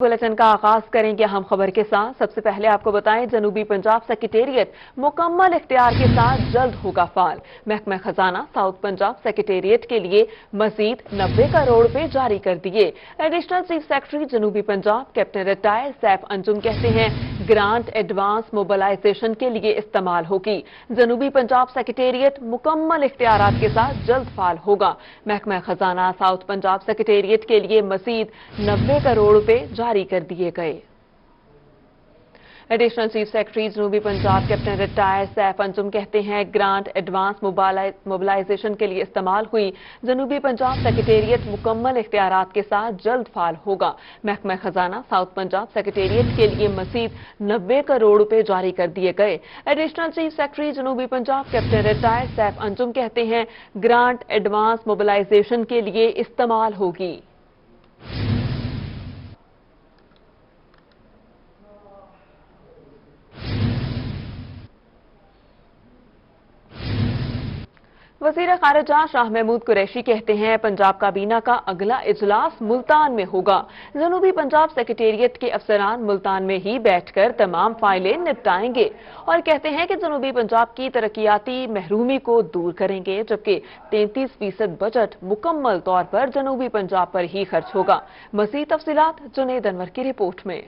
Bulletin का आगाज करेंगे हम खबर के साथ। सबसे पहले आपको बताएं, जनूबी पंजाब सेक्रेटेरिएट मुकम्मल इख्तियार के साथ जल्द होगा फाल। महकमा खजाना साउथ पंजाब सेक्रेटेरिएट के लिए मजीद 90 करोड़ रुपए जारी कर दिए। एडिशनल चीफ सेक्रेटरी जनूबी पंजाब कैप्टन रिटायर सैफ अंजुम कहते हैं, ग्रांट एडवांस मोबिलाइजेशन के लिए इस्तेमाल होगी। जनूबी पंजाब सेक्रेटेरिएट मुकम्मल इख्तियारात के साथ जल्द फाल होगा। महकमा खजाना साउथ पंजाब सेक्रेटेरिएट के लिए मजीद 90 करोड़ रुपए जारी कर दिए गए। एडिशनल चीफ सेक्रेटरी जनूबी पंजाब कैप्टन रिटायर सैफ अंजुम कहते हैं, ग्रांट एडवांस मोबिलाइजेशन के लिए इस्तेमाल हुई। जनूबी पंजाब सेक्रेटेरिएट मुकम्मल इख्तियारात के साथ जल्द फाल होगा। महकमा खजाना साउथ पंजाब सेक्रेटेरिएट के लिए मजीद 90 करोड़ रुपए जारी कर दिए गए। एडिशनल चीफ सेक्रेटरी जनूबी पंजाब कैप्टन रिटायर सैफ अंजुम कहते हैं, ग्रांट एडवांस मोबिलाइजेशन के लिए इस्तेमाल होगी। वज़ीर ख़ारिजा शाह महमूद कुरैशी कहते हैं, पंजाब काबीना का अगला इजलास मुल्तान में होगा। जनूबी पंजाब सेक्रेटेरिएट के अफसरान मुल्तान में ही बैठकर तमाम फाइलें निपटाएंगे और कहते हैं कि जनूबी पंजाब की तरक्याती महरूमी को दूर करेंगे, जबकि 33% बजट मुकम्मल तौर पर जनूबी पंजाब पर ही खर्च होगा। मज़ीद तफसीलात जुनैद अनवर की रिपोर्ट में।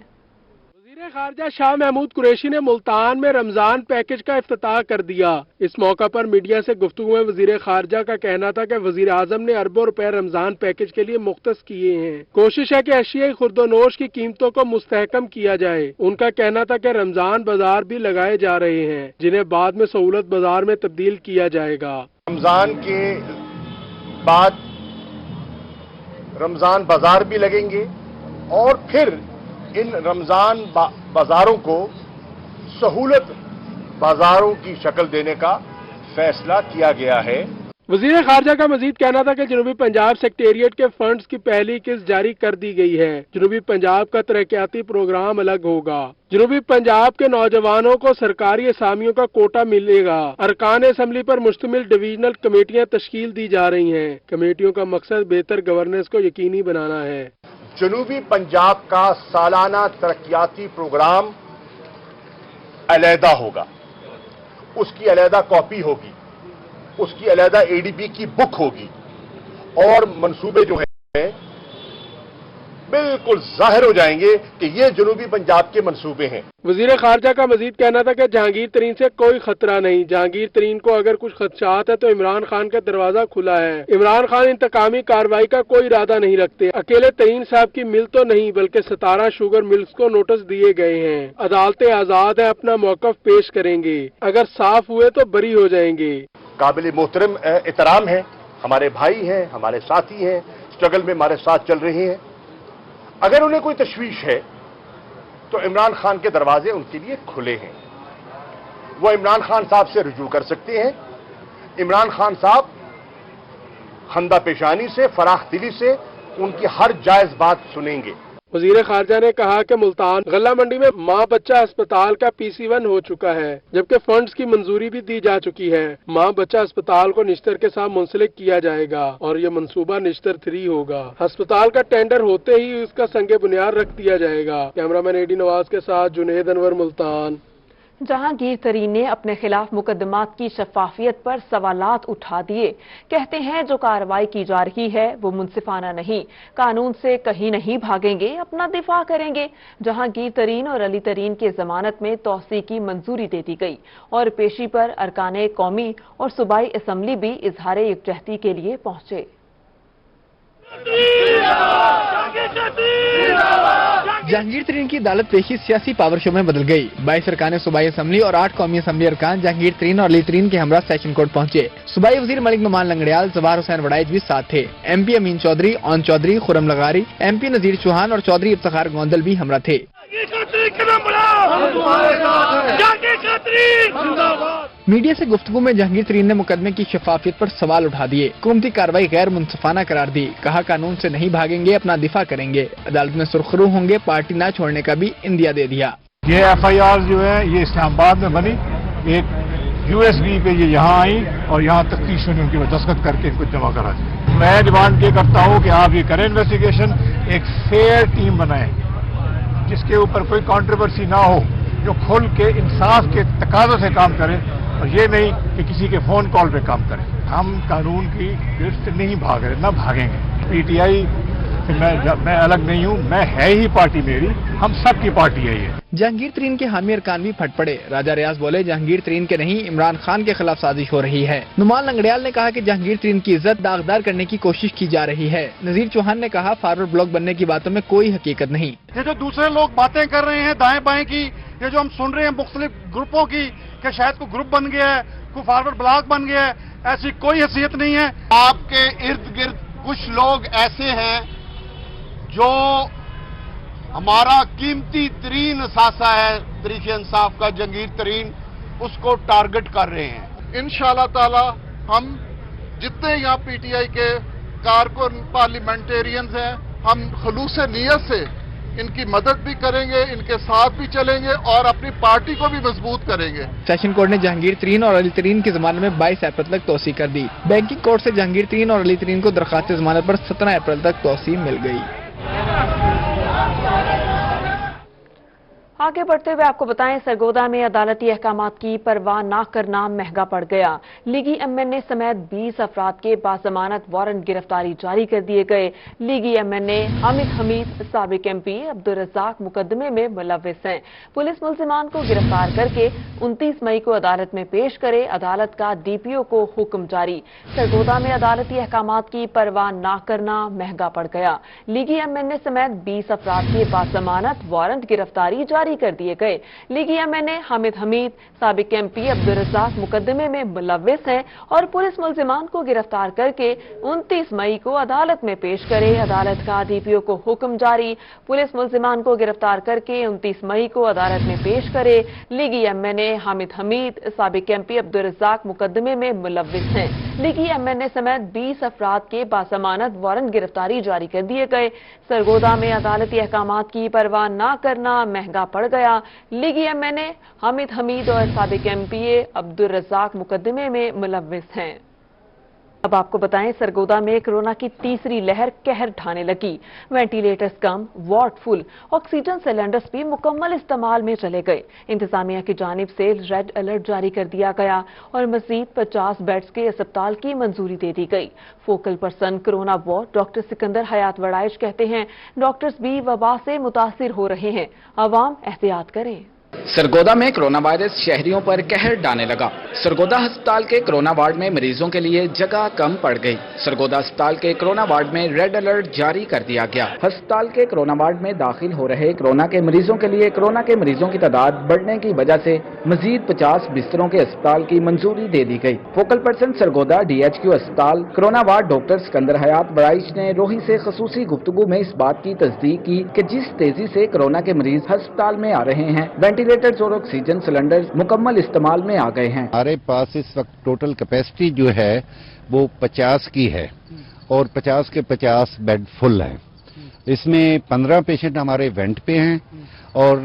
वज़ीर ख़ारिजा शाह महमूद कुरैशी ने मुल्तान में रमजान पैकेज का इफ्तिताह कर दिया। इस मौका पर मीडिया से गुफ्तगू में वज़ीर ख़ारिजा का कहना था कि वज़ीर आज़म ने अरबों रुपए रमजान पैकेज के लिए मुख्तस किए हैं। कोशिश है कि अशियाई खुर्दोनोश की कीमतों को मुस्तहकम किया जाए। उनका कहना था कि रमजान बाजार भी लगाए जा रहे हैं, जिन्हें बाद में सहूलत बाजार में तब्दील किया जाएगा। रमजान के बाद रमजान बाजार भी लगेंगे और फिर इन रमजान बाजारों को सहूलत बाजारों की शक्ल देने का फैसला किया गया है। वज़ीर ख़ारिजा का मजीद कहना था कि जनूबी पंजाब सेक्रेटेरिएट के फंड्स की पहली किस्त जारी कर दी गई है। जनूबी पंजाब का तरक्याती प्रोग्राम अलग होगा। जनूबी पंजाब के नौजवानों को सरकारी असामियों का कोटा मिलेगा। अरकान असम्बली पर मुश्तमिल डिवीजनल कमेटियां तश्कील दी जा रही हैं। कमेटियों का मकसद बेहतर गवर्नेंस को यकीनी बनाना है। जनूबी पंजाब का सालाना तरक्याती प्रोग्राम अलहदा होगा, उसकी अलहदा कॉपी होगी, उसकी अलहदा एडीपी की बुक होगी और मंसूबे जो हैं बिल्कुल जाहिर हो जाएंगे कि ये जनूबी पंजाब के मंसूबे हैं। वज़ीर ख़ारिजा का मजीद कहना था कि जहांगीर तरीन से कोई खतरा नहीं। जहांगीर तरीन को अगर कुछ खदशात है तो इमरान खान का दरवाजा खुला है। इमरान खान इंतकामी कार्रवाई का कोई इरादा नहीं रखते। अकेले तरीन साहब की मिल तो नहीं बल्कि 17 शुगर मिल्स को नोटिस दिए गए हैं। अदालतें आजाद है, अपना मौक़िफ़ पेश करेंगे। अगर साफ हुए तो बरी हो जाएंगे। काबिल मोहतरम एहतराम है, हमारे भाई हैं, हमारे साथी हैं, स्ट्रगल में हमारे साथ चल रहे हैं। अगर उन्हें कोई तशवीश है तो इमरान खान के दरवाजे उनके लिए खुले हैं। वो इमरान खान साहब से रुजू कर सकते हैं। इमरान खान साहब खंदा पेशानी से, फराख दिली से उनकी हर जायज बात सुनेंगे। वज़ीर ख़ारिजा ने कहा कि मुल्तान गल्ला मंडी में माँ बच्चा अस्पताल का PC1 हो चुका है, जबकि फंड्स की मंजूरी भी दी जा चुकी है। माँ बच्चा अस्पताल को निश्तर के साथ मुंसलिक किया जाएगा और ये मंसूबा निश्तर 3 होगा। अस्पताल का टेंडर होते ही इसका संगे बुनियाद रख दिया जाएगा। कैमरामैन AD नवाज के साथ जुनैद अनवर, मुल्तान। जहांगीर तरीन ने अपने खिलाफ मुकदमात की शफाफियत पर सवालात उठा दिए। कहते हैं, जो कार्रवाई की जा रही है वो मुनसिफाना नहीं, कानून से कहीं नहीं भागेंगे, अपना दिफा करेंगे। जहांगीर तरीन और अली तरीन की जमानत में तौसी की मंजूरी दे दी गई और पेशी पर अरकाने कौमी और सूबाई असम्बली भी इजहार यकजहती के लिए पहुंचे। जहांगीर तरीन की अदालत पेशी सियासी पावर शो में बदल गई। 22 अरकान सूबाई असम्बली और 8 कौमी असम्बली अरकान जहांगीर तरीन और अली तरीन के हमरा सेशन कोर्ट पहुंचे। सूबाई वजीर मलिक नुमान लंगड़ियाल, जवाहर हुसैन वड़ाइच भी साथ थे। MP अमीन चौधरी, ओन चौधरी, खुरम लगारी, MP नजीर चौहान और चौधरी इफ्तिखार गोंदल भी हमरा थे। मीडिया से गुफ्तगू में जहांगीर तरीन ने मुकदमे की शफाफियत पर सवाल उठा दिए। हुकूमती कार्रवाई गैर मुनसिफाना करार दी। कहा, कानून से नहीं भागेंगे, अपना दिफा करेंगे। अदालत में सुरखरू होंगे, पार्टी ना छोड़ने का भी इंदिया दे दिया। ये FIR जो है ये इस्लामाबाद में बनी, एक USB पे ये यहाँ आई और यहाँ तफ्तीश में उनकी दस्तखत करके इनको जमा करा दी। मैं डिमांड ये करता हूँ कि आप ये करें इन्वेस्टिगेशन, एक फेयर टीम बनाएं के ऊपर कोई कंट्रोवर्सी ना हो, जो खुल के इंसाफ के तकाज़ों से काम करे और ये नहीं कि किसी के फोन कॉल पे काम करे। हम कानून की गिरफ्त से नहीं भाग रहे, ना भागेंगे। पीटीआई से मैं अलग नहीं हूँ, मैं है ही पार्टी मेरी, हम सब की पार्टी है ये। जहांगीर तरीन के हामी अरकान भी फट पड़े। राजा रियाज बोले जहांगीर तरीन के नहीं, इमरान खान के खिलाफ साजिश हो रही है। नुमान लंगड़ियाल ने कहा कि जहांगीर तरीन की इज्जत दागदार करने की कोशिश की जा रही है। नजीर चौहान ने कहा फॉरवर्ड ब्लॉक बनने की बातों में कोई हकीकत नहीं। ये जो दूसरे लोग बातें कर रहे हैं दाएं बाएं की, ये जो हम सुन रहे हैं मुख्तलिफ ग्रुपों की कि शायद कोई ग्रुप बन गया है, कोई फॉरवर्ड ब्लॉक बन गया है, ऐसी कोई हैसियत नहीं है। आपके इर्द गिर्द कुछ लोग ऐसे हैं जो हमारा कीमती तरीन असासा है तरीके इंसाफ का, जहांगीर तरीन, उसको टारगेट कर रहे हैं। इंशाअल्लाह ताला हम जितने यहाँ पीटीआई के कारकुन पार्लियामेंटेरियंस हैं, हम खलूस नीयत से इनकी मदद भी करेंगे, इनके साथ भी चलेंगे और अपनी पार्टी को भी मजबूत करेंगे। सेशन कोर्ट ने जहांगीर तरीन और अली तरीन की जमानत में 22 अप्रैल तक तोसी कर दी। बैंकिंग कोर्ट से जहांगीर तरीन और अली तरीन को दरखास्त जमानत पर 17 अप्रैल तक तोसी मिल गई। आगे बढ़ते हुए आपको बताएं, सरगोदा में अदालती अहकामात की परवाह न करना महंगा पड़ गया। लीगी एमएनए समेत 20 अफराद के बाजमानत वारंट गिरफ्तारी जारी कर दिए गए। लीगी एमएनए हामिद हमीद साबिक एमपी अब्दुल रज़ाक मुकदमे में मुलव्विस हैं। पुलिस मुल्जिमान को गिरफ्तार करके 29 मई को अदालत में पेश करे, अदालत का डीपीओ को हुक्म जारी। सरगोदा में अदालती अहकामात की परवाह न करना महंगा पड़ गया। लीगी एमएनए समेत 20 अफराद के बाजमानत वारंट गिरफ्तारी जारी कर दिए गए। लीगी एमएनए हामिद हमीद साबिक एमपी अब्दुल रज़ाक मुकदमे में मुलव्विस हैं और पुलिस मुल्जिमान को गिरफ्तार करके 29 मई को अदालत में पेश करे, अदालत का डीपीओ को हुक्म जारी। पुलिस मुल्जिमान को गिरफ्तार करके 29 मई को अदालत में पेश करे। लीगी एमएनए हामिद हमीद साबिक एमपी अब्दुल रज़ाक मुकदमे में मुलव्विस हैं। लीगी एमएनए समेत 20 अफराद के बाजमानत वारंट गिरफ्तारी जारी कर दिए गए। सरगोदा में अदालती अहकामात की परवाह न करना महंगा पड़ गया। लीगी एमएनए हामिद हमीद और साबिक एमपीए अब्दुल रज़ाक मुकदमे में मुलव्विस हैं। अब आपको बताएं, सरगोदा में कोरोना की तीसरी लहर कहर ढाने लगी। वेंटिलेटर्स कम, वार्ड फुल, ऑक्सीजन सिलेंडर्स भी मुकम्मल इस्तेमाल में चले गए। इंतजामिया की जानिब से रेड अलर्ट जारी कर दिया गया और मजीद 50 बेड्स के अस्पताल की मंजूरी दे दी गई। Focal person corona ward doctor Sikandar Hayat Waraich कहते हैं, डॉक्टर्स भी वबा से मुतासिर हो रहे हैं, अवाम एहतियात करें। सरगोदा में कोरोना वायरस शहरियों पर कहर ढाने लगा। सरगोदा अस्पताल के कोरोना वार्ड में मरीजों के लिए जगह कम पड़ गई। सरगोदा अस्पताल के कोरोना वार्ड में रेड अलर्ट जारी कर दिया गया। अस्पताल के कोरोना वार्ड में दाखिल हो रहे कोरोना के मरीजों के लिए कोरोना के मरीजों की तादाद बढ़ने की वजह से मजीद 50 बिस्तरों के अस्पताल की मंजूरी दे दी गई। फोकल पर्सन सरगोदा DHQ अस्पताल corona ward doctor Sikandar Hayat Waraich ने रोही से खसूसी गुफ्तगू में इस बात की तस्दीक की कि जिस तेजी से कोरोना के मरीज अस्पताल में आ रहे हैं, वेंटिलेटर्स और ऑक्सीजन सिलेंडर मुकम्मल इस्तेमाल में आ गए हैं। हमारे पास इस वक्त टोटल कैपेसिटी जो है वो 50 की है और 50 के 50 बेड फुल है। इसमें 15 पेशेंट हमारे वेंट पे हैं और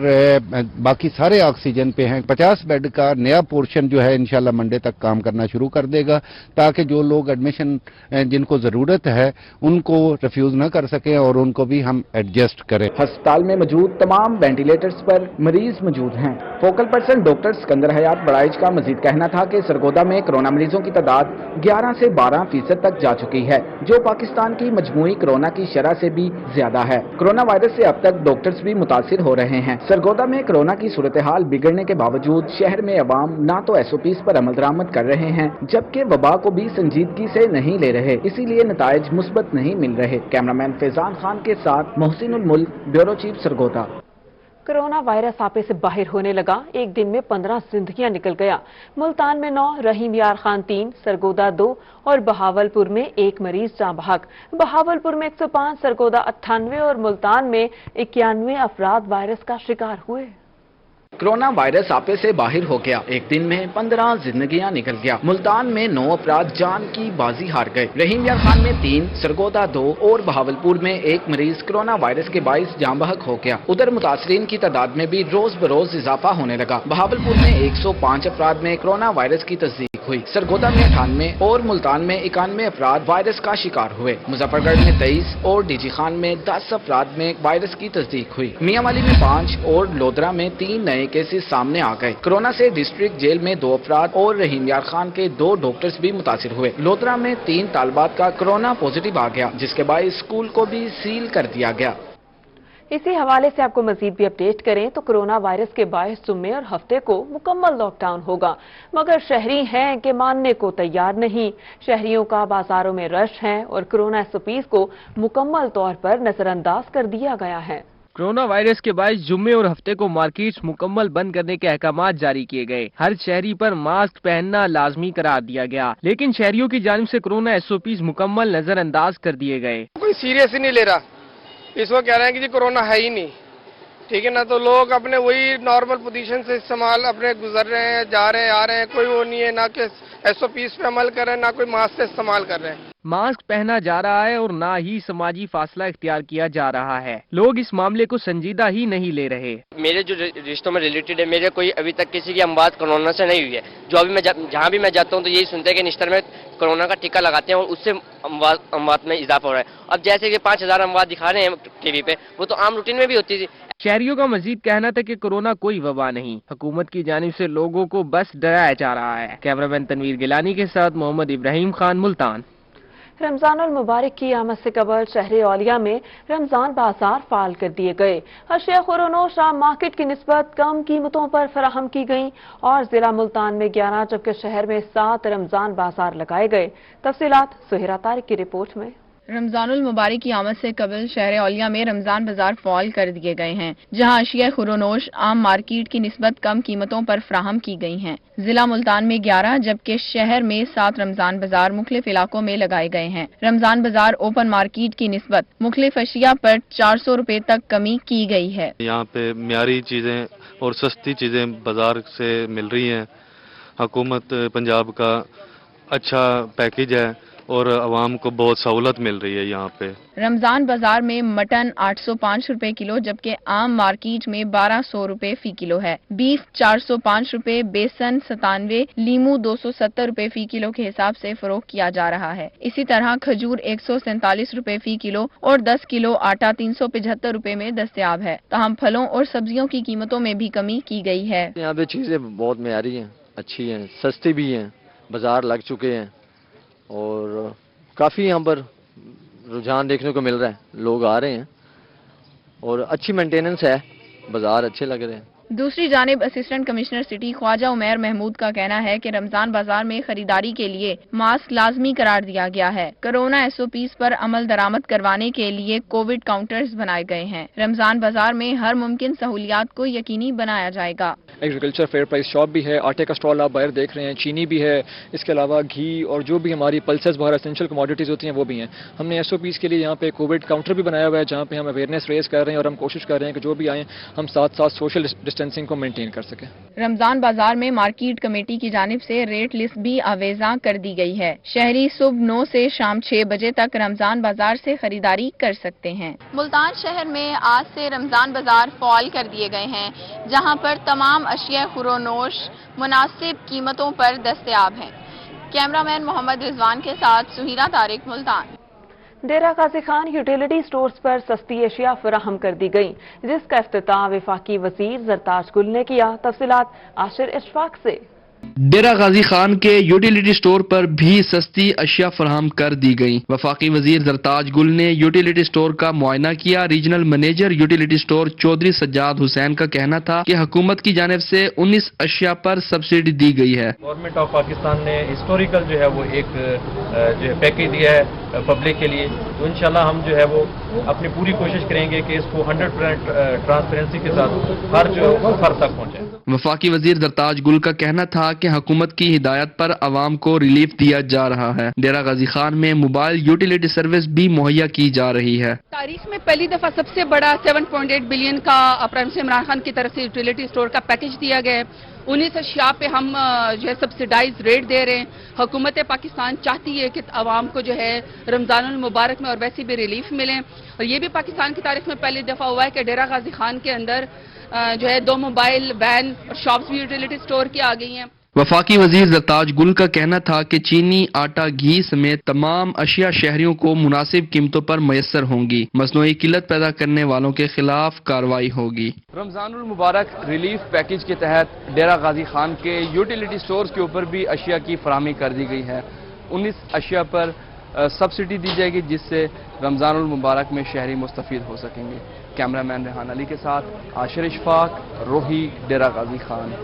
बाकी सारे ऑक्सीजन पे हैं। 50 बेड का नया पोर्शन जो है इंशाल्लाह मंडे तक काम करना शुरू कर देगा, ताकि जो लोग एडमिशन जिनको जरूरत है उनको रिफ्यूज न कर सकें और उनको भी हम एडजस्ट करें। अस्पताल में मौजूद तमाम वेंटिलेटर्स पर मरीज मौजूद हैं। Focal person doctor Sikandar Hayat Waraich का मजीद कहना था कि सरगोदा में कोरोना मरीजों की तादाद 11 से 12% तक जा चुकी है, जो पाकिस्तान की मजमूई कोरोना की शरह से भी ज्यादा है। कोरोना वायरस से अब तक डॉक्टर्स भी मुतासिर हो रहे हैं। सरगोदा में कोरोना की सूरत हाल बिगड़ने के बावजूद शहर में अवाम ना तो SOPs पर अमल दरामद कर रहे हैं, जबकि वबा को भी संजीदगी से नहीं ले रहे, इसीलिए नताइज मुस्बत नहीं मिल रहे। कैमरामैन फैजान खान के साथ मोहसिनुल मुल्क, bureau chief Sargodha. Corona virus आपे से बाहर होने लगा। एक दिन में 15 जिंदगियां निकल गया। मुल्तान में 9, रहीम यार खान 3, सरगोदा 2 और बहावलपुर में 1 मरीज जाँ बहक। बहावलपुर में 105, सरगोदा 98 और मुल्तान में 91 अफराद वायरस का शिकार हुए। कोरोना वायरस आपे से बाहर हो गया। एक दिन में 15 जिंदगियां निकल गया। मुल्तान में 9 अफराद जान की बाजी हार गए। रहीम यार खान में 3, सरगोदा 2 और बहावलपुर में 1 मरीज कोरोना वायरस के बाइस जाँ बहक हो गया। उधर मुतासरीन की तादाद में भी रोज बरोज इजाफा होने लगा। बहावलपुर में 105 अफराद में कोरोना वायरस की तस्दीक हुई। सरगोदा में 98 और मुल्तान में 91 अफराद वायरस का शिकार हुए। मुजफ्फरगढ़ में 23 और डीजी खान में 10 अफराद में वायरस की तस्दीक हुई। मियांवाली में 5 और लोधरा में 3 नए केसेस सामने आ गए। कोरोना से डिस्ट्रिक्ट जेल में 2 अफराद और रहीम यार खान के 2 डॉक्टर्स भी मुतासिर हुए। लोधरा में 3 तालिबात का कोरोना पॉजिटिव आ गया, जिसके बाद स्कूल को भी सील कर दिया गया। इसी हवाले से आपको मजीद भी अपडेट करें तो कोरोना वायरस के बायस जुम्मे और हफ्ते को मुकम्मल लॉकडाउन होगा, मगर शहरी हैं कि मानने को तैयार नहीं। शहरियों का बाजारों में रश है और कोरोना SOPs को मुकम्मल तौर पर नजरअंदाज कर दिया गया है। कोरोना वायरस के बायस जुम्मे और हफ्ते को मार्केट्स मुकम्मल बंद करने के अहकाम जारी किए गए। हर शहरी पर मास्क पहनना लाजमी करार दिया गया, लेकिन शहरियों की जानिब से कोरोना SOPs मुकम्मल नजरअंदाज कर दिए गए। कोई सीरियस ही नहीं ले रहा, इस वक्त कह रहे हैं कि जी कोरोना है ही नहीं, ठीक है ना। तो लोग अपने वही नॉर्मल पोजीशन से इस्तेमाल अपने गुजर रहे हैं, जा रहे हैं, आ रहे हैं। कोई वो नहीं है ना कि SOPs पे अमल कर रहे हैं, ना कोई मास्क का इस्तेमाल कर रहे हैं। मास्क पहना जा रहा है और ना ही समाजी फासला इख्तियार किया जा रहा है। लोग इस मामले को संजीदा ही नहीं ले रहे। मेरे जो रिश्तों में रिलेटेड है, मेरे कोई अभी तक किसी की अमवात कोरोना से नहीं हुई है। जो अभी मैं जहाँ भी मैं जाता हूँ तो यही सुनते हैं कि निश्तर में कोरोना का टीका लगाते हैं और उससे अमवात में इजाफा हो रहा है। अब जैसे कि 5000 अमवात दिखा रहे हैं टीवी पे, वो तो आम रूटीन में भी होती थी। शहरियों का मजीद कहना था कि कोरोना कोई वबा नहीं, हुकूमत की जानिब से लोगों को बस डराया जा रहा है। कैमरामैन तनवीर गिलानी के साथ मोहम्मद इब्राहिम खान, मुल्तान। रमजानुल मुबारक की आमद से कबल शहर औलिया में रमजान बाजार फाल कर दिए गए। अशिया खुरोनोश आम मार्केट की निस्बत कम कीमतों पर फराहम की गई और जिला मुल्तान में 11 जबकि शहर में 7 रमजान बाजार लगाए गए। तफसीलात सुहेरा तारिक की रिपोर्ट में। रमजानुल मुबारक की आमद से कबल शहर औलिया में रमजान बाजार फॉल कर दिए गए हैं, जहां अशिया खुरोनोश आम मार्केट की निस्बत कम कीमतों पर फराहम की गई हैं। जिला मुल्तान में 11 जबकि शहर में 7 रमजान बाजार मुख्तलिफ इलाकों में लगाए गए हैं। रमजान बाजार ओपन मार्केट की निस्बत मुख्तलिफ अशिया पर 400 रुपए तक कमी की गई है। यहाँ पे म्यारी चीजें और सस्ती चीजें बाजार से मिल रही हैं। हुकूमत पंजाब का अच्छा पैकेज है और आवाम को बहुत सहूलत मिल रही है। यहाँ पे रमजान बाजार में मटन 805 रुपए किलो जबकि आम मार्केट में 1200 रुपए फी किलो है। बीफ 405 रुपए, बेसन 97, लीमू 270 रुपए फी किलो के हिसाब से फरोख्त किया जा रहा है। इसी तरह खजूर 147 रुपए फी किलो और 10 किलो आटा 375 रुपए में दस्तयाब है। तहम फलों और सब्जियों की कीमतों में भी कमी की गई है। यहाँ पे चीजें बहुत म्यारी हैं, अच्छी हैं, सस्ती भी हैं, बाजार लग चुके हैं और काफ़ी यहाँ पर रुझान देखने को मिल रहा है। लोग आ रहे हैं और अच्छी मेंटेनेंस है, बाजार अच्छे लग रहे हैं। दूसरी जानिब assistant commissioner city Khawaja Umair Mahmood का कहना है कि रमजान बाजार में खरीदारी के लिए मास्क लाजमी करार दिया गया है। कोरोना SOPs पर अमल दरामद करवाने के लिए कोविड काउंटर्स बनाए गए हैं। रमजान बाजार में हर मुमकिन सहूलियात को यकीनी बनाया जाएगा। एग्रीकल्चर फेयर प्राइस शॉप भी है, आटे का स्टॉल आप बाहर देख रहे हैं, चीनी भी है, इसके अलावा घी और जो भी हमारी पल्सेस बाहर एसेंशियल कमोडिटीज होती हैं वो भी हैं। हमने SOPs के लिए यहाँ पे कोविड काउंटर भी बनाया हुआ है, जहाँ पे हम अवेयरनेस रेज कर रहे हैं और हम कोशिश कर रहे हैं कि जो भी आए हम साथ साथ सोशल डिस्टेंसिंग को मेंटेन कर सकें। रमजान बाजार में मार्केट कमेटी की जानिब से रेट लिस्ट भी आवेजा कर दी गई है। शहरी सुबह 9 से शाम 6 बजे तक रमजान बाजार से खरीदारी कर सकते हैं। मुल्तान शहर में आज से रमजान बाजार फॉल कर दिए गए हैं, जहां पर तमाम अशिया खुरोनोश मुनासिब कीमतों पर दस्तयाब हैं। कैमरामैन मोहम्मद रिजवान के साथ सुहेरा तारिक, मुल्तान। डेरा गाजी खान यूटिलिटी स्टोर्स पर सस्ती अशिया फराहम कर दी गई, जिसका इफ्तिताह वफाकी वजीर जरताज गुल ने किया। तफसीलात आशिर इशफाक से। डेरा गाजी खान के यूटिलिटी स्टोर पर भी सस्ती अशिया फराहम कर दी गई। वफाकी वजीर जरताज गुल ने यूटिलिटी स्टोर का मुआयना किया। Regional manager utility store Chaudhry Sajjad Hussain का कहना था कि हुकूमत की जानिब से 19 अशिया पर सब्सिडी दी गई है। गवर्नमेंट ऑफ पाकिस्तान ने हिस्टोरिकल जो है वो एक जो है पैकेज दिया है पब्लिक के लिए, तो इंशाल्लाह हम जो है वो अपनी पूरी कोशिश करेंगे कि इसको 100% ट्रांसपेरेंसी के साथ हर जो फर्द तक पहुंचे। वफाकी वजीर जरताज गुल का कहना था कि हुकूमत की हिदायत पर अवाम को रिलीफ दिया जा रहा है। डेरा गाजी खान में मोबाइल यूटिलिटी सर्विस भी मुहैया की जा रही है। तारीख में पहली दफा सबसे बड़ा 7.8 बिलियन का प्राइम मिनिस्टर इमरान खान की तरफ से यूटिलिटी स्टोर का पैकेज दिया गया है। 19 अशिया पे हम जो है सब्सिडाइज रेट दे रहे हैं। हुकूमत पाकिस्तान चाहती है कि अवाम को जो है रमजानुल मुबारक में और वैसे भी रिलीफ मिले, और ये भी पाकिस्तान की तारीख में पहली दफा हुआ है कि डेरा गाजी खान के अंदर जो है 2 मोबाइल वैन और शॉप्स भी यूटिलिटी स्टोर की आ गई हैं। वफाकी वजीर जरताज गुल का कहना था कि चीनी, आटा, घी समेत तमाम अशिया शहरियों को मुनासिब कीमतों पर मैसर होंगी। मसनूई किल्लत पैदा करने वालों के खिलाफ कार्रवाई होगी। रमजानुल मुबारक रिलीफ पैकेज के तहत डेरा गाजी खान के यूटिलिटी स्टोर्स के ऊपर भी अशिया की फराहमी कर दी गई है। 19 अशिया पर सब्सिडी दी जाएगी, जिससे रमजानुल मुबारक में शहरी मुस्तफीद हो सकेंगे। कैमरामैन रेहान अली के साथ आशिर इशफाक, रोही, डेरा गाजी खान।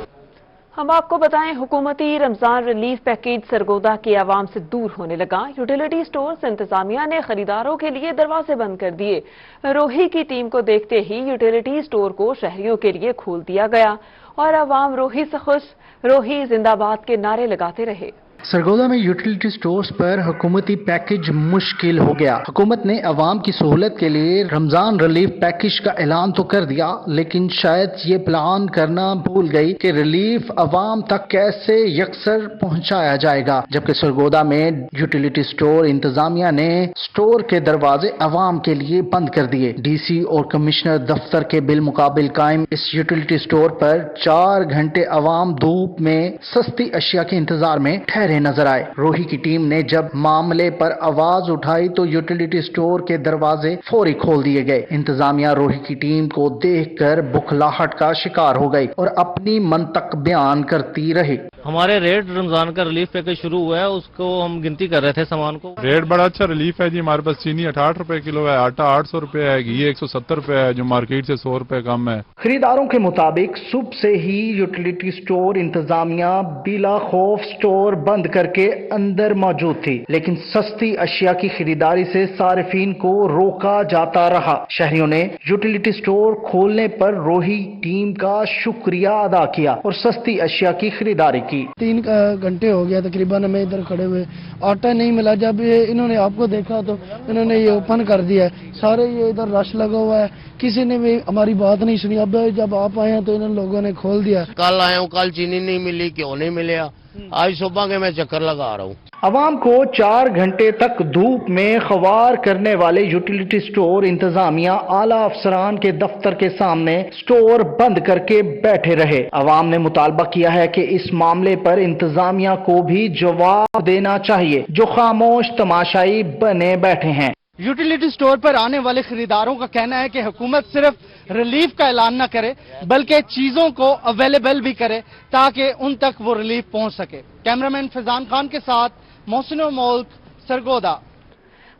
हम आपको बताएं, हुकूमती रमजान रिलीफ पैकेज सरगोदा के आवाम से दूर होने लगा। यूटिलिटी स्टोर्स इंतजामिया ने खरीदारों के लिए दरवाजे बंद कर दिए। रोही की टीम को देखते ही यूटिलिटी स्टोर को शहरियों के लिए खोल दिया गया और आवाम रोही से खुश, रोही जिंदाबाद के नारे लगाते रहे। सरगोदा में यूटिलिटी स्टोर्स पर हुकूमती पैकेज मुश्किल हो गया। हुकूमत ने अवाम की सहूलत के लिए रमजान रिलीफ पैकेज का ऐलान तो कर दिया, लेकिन शायद ये प्लान करना भूल गई कि रिलीफ अवाम तक कैसे यकसर पहुंचाया जाएगा। जबकि सरगोदा में यूटिलिटी स्टोर इंतजामिया ने स्टोर के दरवाजे अवाम के लिए बंद कर दिए। डीसी और कमिश्नर दफ्तर के बिलमुकाबिल कायम इस यूटिलिटी स्टोर पर 4 घंटे अवाम धूप में सस्ती अशिया के इंतजार में ठहरे नजर आए। रोही की टीम ने जब मामले पर आवाज उठाई तो यूटिलिटी स्टोर के दरवाजे फौरी खोल दिए गए। इंतजामिया रोही की टीम को देखकर बुखलाहट का शिकार हो गई और अपनी मंतक बयान करती रही। हमारे रेट रमजान का रिलीफ पैकेज शुरू हुआ है, उसको हम गिनती कर रहे थे सामान को। रेट बड़ा अच्छा रिलीफ है जी। हमारे पास चीनी 68 रुपए किलो है, आटा 800 रुपए है, घी 170 रुपए है, जो मार्केट से 100 रुपए कम है। खरीदारों के मुताबिक सुबह से ही यूटिलिटी स्टोर इंतजामिया बिला खौफ स्टोर बंद करके अंदर मौजूद थी, लेकिन सस्ती अशिया की खरीदारी से सारिफीन को रोका जाता रहा। शहरियों ने यूटिलिटी स्टोर खोलने पर रोही टीम का शुक्रिया अदा किया और सस्ती अशिया की खरीदारी की। 3 घंटे हो गया तकरीबन हमें इधर खड़े हुए, आटा नहीं मिला। जब ये इन्होंने आपको देखा तो इन्होंने ये ओपन कर दिया है, सारे ये इधर रश लगा हुआ है, किसी ने भी हमारी बात नहीं सुनी। अब जब आप आए हैं तो इन लोगों ने खोल दिया। कल आया हूँ, कल चीनी नहीं मिली, क्यों नहीं मिला, आज सुबह के मैं चक्कर लगा रहा हूँ। अवाम को 4 घंटे तक धूप में खवार करने वाले यूटिलिटी स्टोर इंतजामिया आला अफसरान के दफ्तर के सामने स्टोर बंद करके बैठे रहे। अवाम ने मुतालबा किया है कि इस मामले पर इंतजामिया को भी जवाब देना चाहिए, जो खामोश तमाशाई बने बैठे हैं। यूटिलिटी स्टोर पर आने वाले खरीदारों का कहना है कि हुकूमत सिर्फ रिलीफ का ऐलान न करे, बल्कि चीजों को अवेलेबल भी करे ताकि उन तक वो रिलीफ पहुंच सके। कैमरामैन फैजान खान के साथ मोहसिन मुल्क, सरगोदा।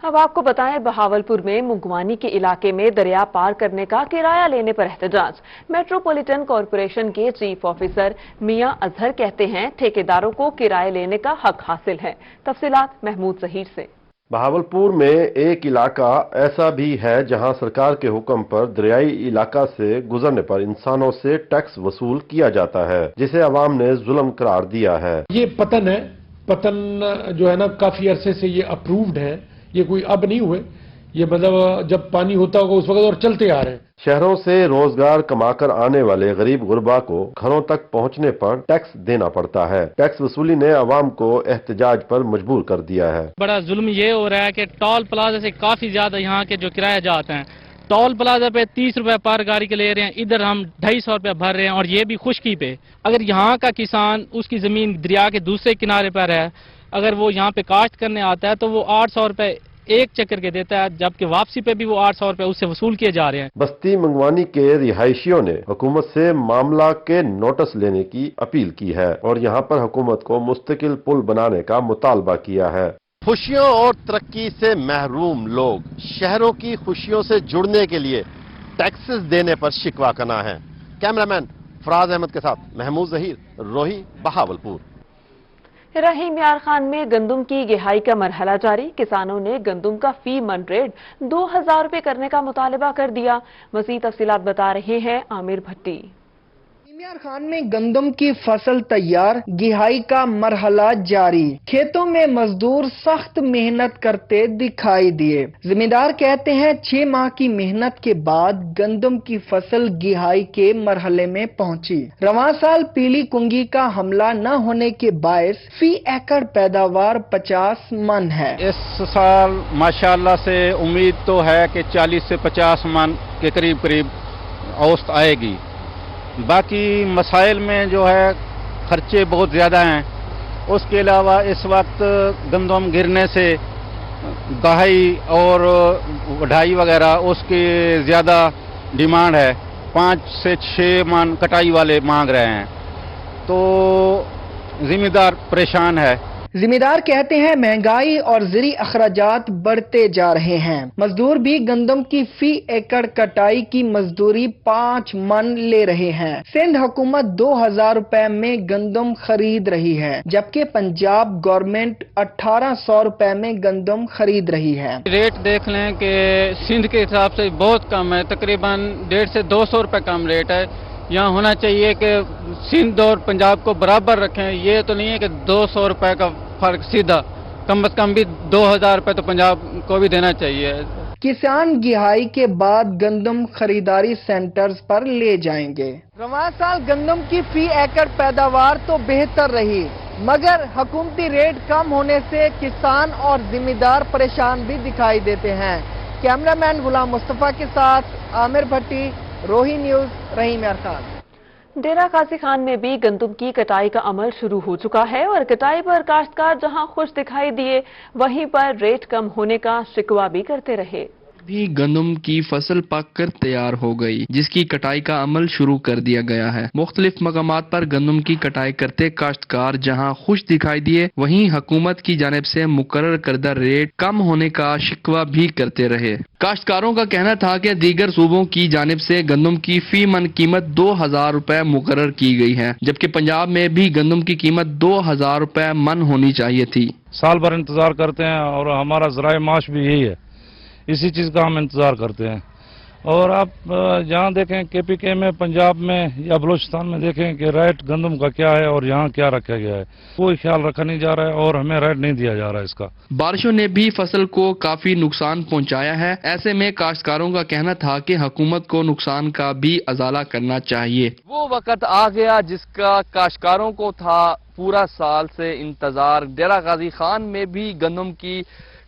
अब आपको बताएं, बहावलपुर में मुंगवानी के इलाके में दरिया पार करने का किराया लेने पर एहतजाज। मेट्रोपॉलिटन कॉरपोरेशन के चीफ ऑफिसर मियां अजहर कहते हैं ठेकेदारों को किराया लेने का हक हासिल है। तफसीलात महमूद जहीर से। बहावलपुर में एक इलाका ऐसा भी है जहां सरकार के हुक्म पर दरियाई इलाका से गुजरने पर इंसानों से टैक्स वसूल किया जाता है, जिसे अवाम ने जुल्म करार दिया है। ये पतन है, पतन जो है ना काफी अरसे से ये अप्रूव्ड है, ये कोई अब नहीं हुए, ये मतलब जब पानी होता होगा उस वक्त और चलते आ रहे हैं। शहरों से रोजगार कमाकर आने वाले गरीब गुरबा को घरों तक पहुंचने पर टैक्स देना पड़ता है। टैक्स वसूली ने अवाम को एहतजाज पर मजबूर कर दिया है। बड़ा जुल्म ये हो रहा है कि टोल प्लाजा से काफी ज्यादा यहाँ के जो किराए जाते हैं, टोल प्लाजा पे 30 रुपए पर गाड़ी के ले रहे हैं, इधर हम 250 रुपए भर रहे हैं, और ये भी खुशकी पे। अगर यहाँ का किसान उसकी जमीन दरिया के दूसरे किनारे पर है, अगर वो यहाँ पे काश्त करने आता है तो वो 800 रुपए एक चक्कर के देता है, जबकि वापसी पे भी वो 800 रुपए उससे वसूल किए जा रहे हैं। बस्ती मंगवानी के रिहायशियों ने हुकूमत से मामला के नोटिस लेने की अपील की है और यहाँ पर हुकूमत को मुस्तकिल पुल बनाने का मुतालबा किया है। खुशियों और तरक्की से महरूम लोग शहरों की खुशियों से जुड़ने के लिए टैक्सेस देने पर शिकवा करना है। कैमरामैन फराज अहमद के साथ महमूद जहीर, रोही, बहावलपुर। रहीम यार खान में गंदुम की गिहाई का मरहला जारी। किसानों ने गंदुम का फी मन रेट 2000 रुपए करने का मुतालबा कर दिया। मज़ीद तफसीलात बता रहे हैं आमिर भट्टी। यार खान में गंदम की फसल तैयार, गिहाई का मरहला जारी। खेतों में मजदूर सख्त मेहनत करते दिखाई दिए। जिम्मेदार कहते हैं 6 माह की मेहनत के बाद गंदम की फसल गिहाई के मरहले में पहुंची। रवां साल पीली कुंगी का हमला न होने के बायस फी एकड़ पैदावार 50 मन है। इस साल माशाअल्लाह से उम्मीद तो है कि 40 से 50 मन के करीब औसत आएगी। बाकी मसाइल में जो है خرچے بہت زیادہ ہیں. اس کے علاوہ اس وقت گندم گرنے سے دہائی اور وڈھائی وغیرہ اس کی زیادہ ڈیمانڈ ہے. 5 سے 6 من کٹائی والے مانگ رہے ہیں, تو ذمہ دار پریشان ہے. ذمہ دار کہتے ہیں مہنگائی اور زرعی اخراجات بڑھتے جا رہے ہیں. مزدور بھی گندم کی فی ایکڑ کٹائی کی مزدوری 5 من لے رہے ہیں. سندھ حکومت 2000 روپے میں گندم خرید رہی ہے, جبکہ پنجاب گورنمنٹ 1800 روپے میں گندم خرید رہی ہے. ریٹ دیکھ لیں کہ سندھ کے حساب سے بہت کم ہے, تقریباً 150 سے 200 روپے کم ریٹ ہے. یہاں ہونا چاہیے کہ سندھ اور پنجاب کو برابر رکھیں. یہ تو نہیں ہے کہ 200 روپے کا فرق سیدھا, کم از کم بھی 2000 روپے تو پنجاب کو بھی دینا چاہیے. کسان گہائی کے بعد گندم خریداری سینٹرز پر لے جائیں گے. رواں سال گندم کی فی ایکڑ پیداوار تو بہتر رہی, مگر حکومتی ریٹ کم ہونے سے کسان اور ذمہ دار پریشان بھی دکھائی دیتے ہیں. کیمرہ مین غلام مصطفیٰ کے ساتھ عامر بھٹی, روہی نیوز, رحیم یار خان. ڈیرہ غازی خان میں بھی گندم کی کٹائی کا عمل شروع ہو چکا ہے اور کٹائی پر کاشتکار جہاں خوش دکھائی دیے وہیں پر ریٹ کم ہونے کا شکوہ بھی کرتے رہے. بھی گندم کی فصل پک کر تیار ہو گئی, جس کی کٹائی کا عمل شروع کر دیا گیا ہے. مختلف مقامات پر گندم کی کٹائی کرتے کاشتکار جہاں خوش دکھائی دیے وہیں حکومت کی جانب سے مقرر کردہ ریٹ کم ہونے کا شکوہ بھی کرتے رہے. کاشتکاروں کا کہنا تھا کہ دیگر صوبوں کی جانب سے گندم کی فی من قیمت 2000 روپے مقرر کی گئی ہے, جبکہ پنجاب میں بھی گندم کی قیمت 2000 روپے من ہونی چاہیے تھی. سال بھر انتظار کرتے ہیں اور ہمارا ذرائع معاش بھی یہی ہے, اسی چیز کا ہم انتظار کرتے ہیں. اور آپ جہاں دیکھیں کے پی کے میں, پنجاب میں یا بلوچستان میں دیکھیں کہ ریٹ گندم کا کیا ہے اور یہاں کیا رکھا گیا ہے, کوئی خیال رکھا نہیں جا رہا ہے اور ہمیں ریٹ نہیں دیا جا رہا ہے اس کا. بارشوں نے بھی فصل کو کافی نقصان پہنچایا ہے. ایسے میں کاشتکاروں کا کہنا تھا کہ حکومت کو نقصان کا بھی ازالہ کرنا چاہیے. وہ وقت آ گیا جس کا کاشتکاروں کو تھا پورا سال سے انتظار. ڈیرہ غازی خان میں بھی گندم کی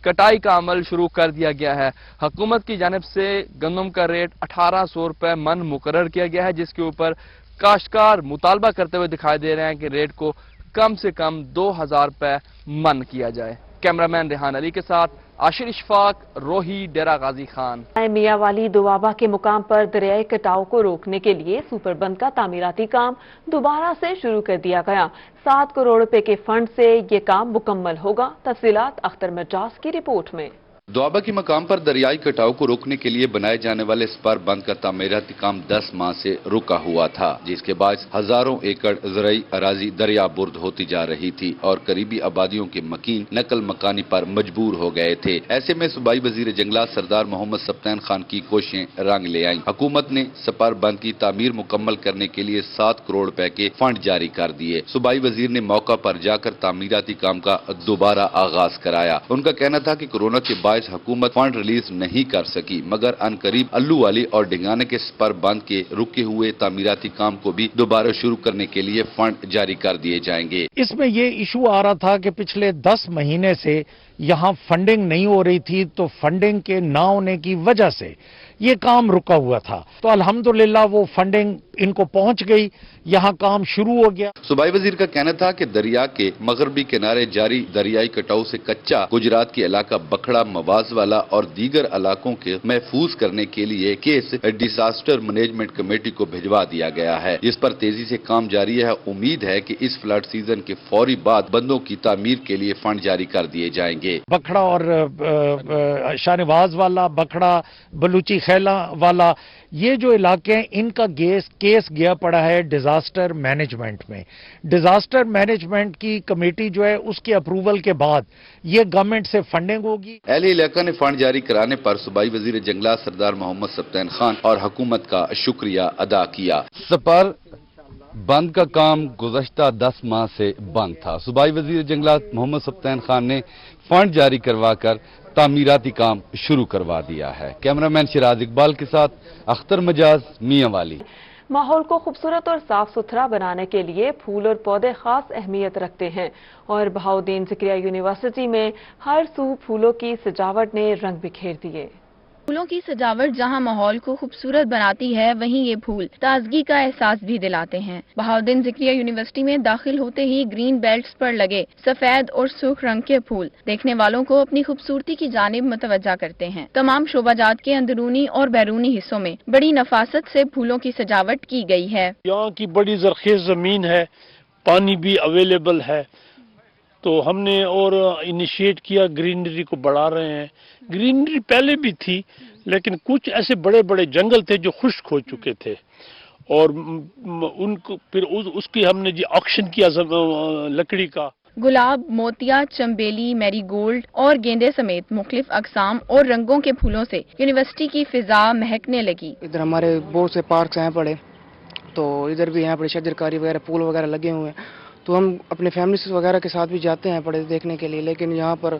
کٹائی کا عمل شروع کر دیا گیا ہے. حکومت کی جانب سے گندم کا ریٹ 1800 روپے من مقرر کیا گیا ہے, جس کے اوپر کاشتکار مطالبہ کرتے ہوئے دکھائی دے رہے ہیں کہ ریٹ کو کم سے کم 2000 روپے من کیا جائے. کیمرہ مین ریحان علی کے ساتھ عاشر اشفاق, روہی, ڈیرہ غازی خان. میاں والی دوابہ کے مقام پر دریائے کٹاؤ کو روکنے کے لیے سپر بند کا تعمیراتی کام دوبارہ سے شروع کر دیا گیا. 7 کروڑ روپے کے فنڈ سے یہ کام مکمل ہوگا. تفصیلات اختر مجاز کی رپورٹ میں. دوابہ کے مقام پر دریائی کٹاؤ کو روکنے کے لیے بنائے جانے والے سپر بند کا تعمیراتی کام 10 ماہ سے رکا ہوا تھا, جس کے باعث ہزاروں ایکڑ زرعی اراضی دریا برد ہوتی جا رہی تھی اور قریبی آبادیوں کے مکین نقل مکانی پر مجبور ہو گئے تھے. ایسے میں صوبائی وزیر جنگلات سردار محمد سبطین خان کی کوششیں رنگ لے آئیں. حکومت نے سپر بند کی تعمیر مکمل کرنے کے لیے 7 کروڑ روپے کے فنڈ جاری کر دیے. صوبائی وزیر نے موقع پر جا کر تعمیراتی کام کا دوبارہ آغاز کرایا. ان کا کہنا تھا کہ کورونا کے باعث حکومت فنڈ ریلیز نہیں کر سکی, مگر ان قریب الو والی اور ڈنگانے کے سپر بند کے رکے ہوئے تعمیراتی کام کو بھی دوبارہ شروع کرنے کے لیے فنڈ جاری کر دیے جائیں گے. اس میں یہ ایشو آ رہا تھا کہ پچھلے 10 مہینے سے یہاں فنڈنگ نہیں ہو رہی تھی, تو فنڈنگ کے نہ ہونے کی وجہ سے یہ کام رکا ہوا تھا. تو الحمدللہ وہ فنڈنگ ان کو پہنچ گئی, یہاں کام شروع ہو گیا. صوبائی وزیر کا کہنا تھا کہ دریا کے مغربی کنارے جاری دریائی کٹاؤ سے کچا گجرات کے علاقہ بکھڑا, مواز والا اور دیگر علاقوں کے محفوظ کرنے کے لیے کیس ڈیزاسٹر مینجمنٹ کمیٹی کو بھجوا دیا گیا ہے. اس پر تیزی سے کام جاری ہے. امید ہے کہ اس فلڈ سیزن کے فوری بعد بندوں کی تعمیر کے لیے فنڈ جاری کر دیے جائیں گے. بکھڑا اور شاہنواز والا, بکھڑا, بلوچی خیلا والا, یہ جو علاقے ہیں ان کا کیس گیا پڑا ہے ڈیزاسٹر مینجمنٹ میں. ڈیزاسٹر مینجمنٹ کی کمیٹی جو ہے اس کے اپروول کے بعد یہ گورنمنٹ سے فنڈنگ ہوگی. اہل علاقہ نے فنڈ جاری کرانے پر صوبائی وزیر جنگلات سردار محمد سبطین خان اور حکومت کا شکریہ ادا کیا. سپر بند کا کام گزشتہ 10 ماہ سے بند تھا. صوبائی وزیر جنگلات محمد سبطین خان نے فنڈ جاری کروا کر تعمیراتی کام شروع کروا دیا ہے. کیمرہ مین شراز اقبال کے ساتھ اختر مجاز, میاں والی. ماحول کو خوبصورت اور صاف ستھرا بنانے کے لیے پھول اور پودے خاص اہمیت رکھتے ہیں اور بہاؤدین ذکریہ یونیورسٹی میں ہر سو پھولوں کی سجاوٹ نے رنگ بکھیر دیے. پھولوں کی سجاوٹ جہاں ماحول کو خوبصورت بناتی ہے، وہیں یہ پھول تازگی کا احساس بھی دلاتے ہیں۔ بہاؤالدین ذکریہ یونیورسٹی میں داخل ہوتے ہی گرین بیلٹس پر لگے سفید اور سرخ رنگ کے پھول دیکھنے والوں کو اپنی خوبصورتی کی جانب متوجہ کرتے ہیں۔ تمام شعبہ جات کے اندرونی اور بیرونی حصوں میں بڑی نفاست سے پھولوں کی سجاوٹ کی گئی ہے۔ یہاں کی بڑی زرخیز زمین ہے، پانی بھی اویلیبل ہے، تو ہم نے اور انیشیٹ کیا، گرینری کو بڑھا رہے ہیں۔ گرینری پہلے بھی تھی لیکن کچھ ایسے بڑے بڑے جنگل تھے جو خشک ہو چکے تھے، اور ان کو پھر اس کی ہم نے آکشن کیا لکڑی کا۔ گلاب، موتیا، چمبیلی، میری گولڈ اور گیندے سمیت مختلف اقسام اور رنگوں کے پھولوں سے یونیورسٹی کی فضا مہکنے لگی۔ ادھر ہمارے بہت سے پارکس ہیں پڑے، تو ادھر بھی یہاں پر شجرکاری وغیرہ پھول وغیرہ لگے ہوئے ہیں، تو ہم اپنے فیملیز وغیرہ کے ساتھ بھی جاتے ہیں پڑے دیکھنے کے لیے، لیکن یہاں پر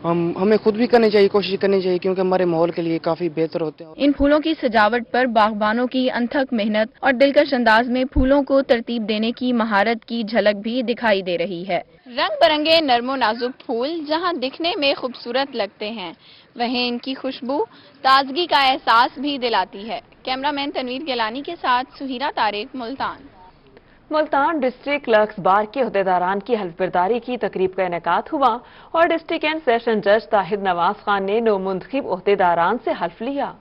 ہمیں خود بھی کرنی چاہیے، کوشش کرنی چاہیے، کیونکہ ہمارے ماحول کے لیے کافی بہتر ہوتے ہیں۔ ان پھولوں کی سجاوٹ پر باغبانوں کی انتھک محنت اور دلکش انداز میں پھولوں کو ترتیب دینے کی مہارت کی جھلک بھی دکھائی دے رہی ہے۔ رنگ برنگے نرم و نازک پھول جہاں دکھنے میں خوبصورت لگتے ہیں، وہیں ان کی خوشبو تازگی کا احساس بھی دلاتی ہے۔ کیمرہ مین تنویر گیلانی کے ساتھ سہیرہ طارق، ملتان۔ ملتان ڈسٹرکٹ کلرکس بار کے عہدیداران کی حلف برداری کی تقریب کا انعقاد ہوا اور ڈسٹرکٹ اینڈ سیشن جج طاہر نواز خان نے نومنتخب عہدیداران سے حلف لیا۔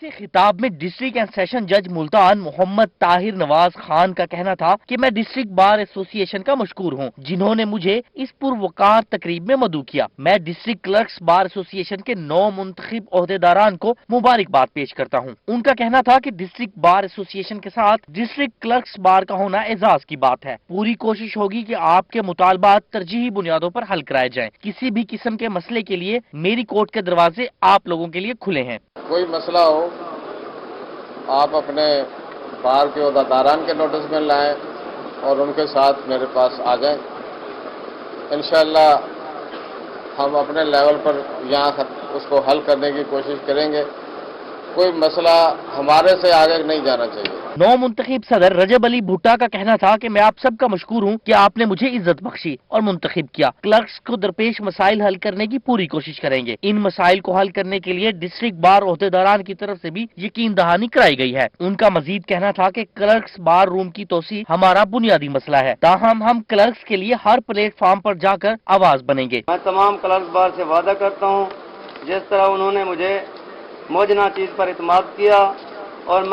سے خطاب میں ڈسٹرکٹ اینڈ سیشن جج ملتان محمد طاہر نواز خان کا کہنا تھا کہ میں ڈسٹرکٹ بار ایسوسی ایشن کا مشکور ہوں جنہوں نے مجھے اس پروقار تقریب میں مدعو کیا۔ میں ڈسٹرکٹ کلرکس بار ایسوسی ایشن کے نو منتخب عہدیداران کو مبارکباد پیش کرتا ہوں۔ ان کا کہنا تھا کہ ڈسٹرکٹ بار ایسوسی ایشن کے ساتھ ڈسٹرکٹ کلرکس بار کا ہونا اعزاز کی بات ہے۔ پوری کوشش ہوگی کہ آپ کے مطالبات ترجیحی بنیادوں پر حل کرائے جائیں۔ کسی بھی قسم کے مسئلے کے لیے میری کورٹ کے دروازے آپ لوگوں کے لیے کھلے ہیں۔ کوئی مسئلہ ہو آپ اپنے بار کے عہدیداران کے نوٹس میں لائیں اور ان کے ساتھ میرے پاس آ جائیں۔ انشاءاللہ ہم اپنے لیول پر یہاں اس کو حل کرنے کی کوشش کریں گے۔ کوئی مسئلہ ہمارے سے آگے نہیں جانا چاہیے۔ نو منتخب صدر رجب علی بھٹا کا کہنا تھا کہ میں آپ سب کا مشکور ہوں کہ آپ نے مجھے عزت بخشی اور منتخب کیا۔ کلرکس کو درپیش مسائل حل کرنے کی پوری کوشش کریں گے۔ ان مسائل کو حل کرنے کے لیے ڈسٹرکٹ بار عہدیداران کی طرف سے بھی یقین دہانی کرائی گئی ہے۔ ان کا مزید کہنا تھا کہ کلرکس بار روم کی توسیع ہمارا بنیادی مسئلہ ہے، تاہم ہم کلرکس کے لیے ہر پلیٹ فارم پر جا کر آواز بنیں گے۔ میں تمام کلرکس بار سے وعدہ کرتا ہوں جس طرح انہوں نے مجھے موجودہ چیز پر اعتماد کیا، اور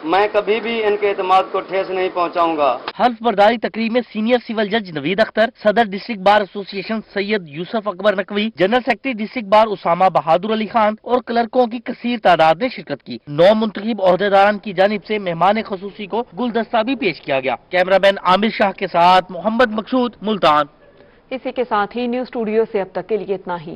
میں کبھی بھی ان کے اعتماد کو ٹھیس نہیں پہنچاؤں گا۔ حلف برداری تقریب میں سینئر سول جج نوید اختر، صدر district bar association Syed Yousaf Akbar Naqvi, general secretary district bar Usama Bahadur Ali Khan اور کلرکوں کی کثیر تعداد نے شرکت کی۔ نو منتخب عہدیداران کی جانب سے مہمان خصوصی کو گلدستہ بھی پیش کیا گیا۔ کیمرہ مین عامر شاہ کے ساتھ محمد مقصود، ملتان۔ اسی کے ساتھ ہی نیوز اسٹوڈیو سے اب تک کے لیے اتنا ہی۔